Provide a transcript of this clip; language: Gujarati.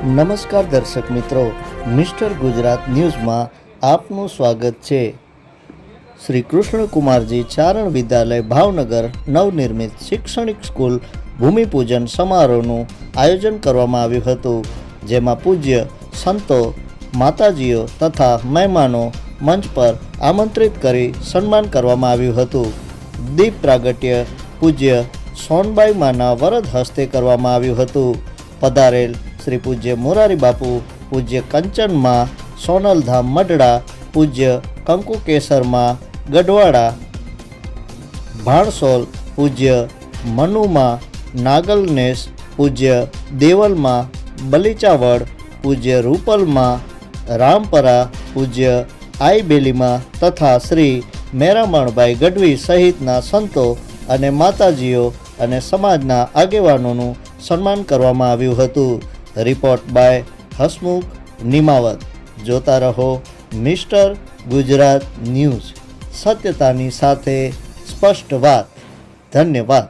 નમસ્કાર દર્શક મિત્રો, મિસ્ટર ગુજરાત ન્યૂઝમાં આપનું સ્વાગત છે। શ્રી કૃષ્ણકુમારજી ચારણ વિદ્યાલય ભાવનગર નવનિર્મિત શૈક્ષણિક સ્કૂલ ભૂમિપૂજન સમારોહનું આયોજન કરવામાં આવ્યું હતું, જેમાં પૂજ્ય સંતો, માતાજીઓ તથા મહેમાનો મંચ પર આમંત્રિત કરી સન્માન કરવામાં આવ્યું હતું। દીપ પ્રાગટ્ય પૂજ્ય સોનબાઈ માના વરદ હસ્તે કરવામાં આવ્યું હતું। પધારેલ શ્રી પૂજ્ય મોરારી બાપુ, પૂજ્ય કંચનમાં સોનલધામ મઢડા, પૂજ્ય કંકુ કેસરમાં ગઢવાડા ભાણસોલ, પૂજ્ય મનુમાં નાગલનેશ, પૂજ્ય દેવલમાં બલીચાવડ, પૂજ્ય રૂપલમાં રામપરા, પૂજ્ય આઈબેલીમાં તથા શ્રી મેરામણભાઈ ગઢવી સહિતના સંતો અને માતાજીઓ અને સમાજના આગેવાનોનું સન્માન કરવામાં આવ્યું હતું। Report by Hasmukh Nimavat. જોતા રહો મિસ્ટર ગુજરાત ન્યૂઝ, સત્યતાની સાથે સ્પષ્ટ વાત। ધન્યવાદ।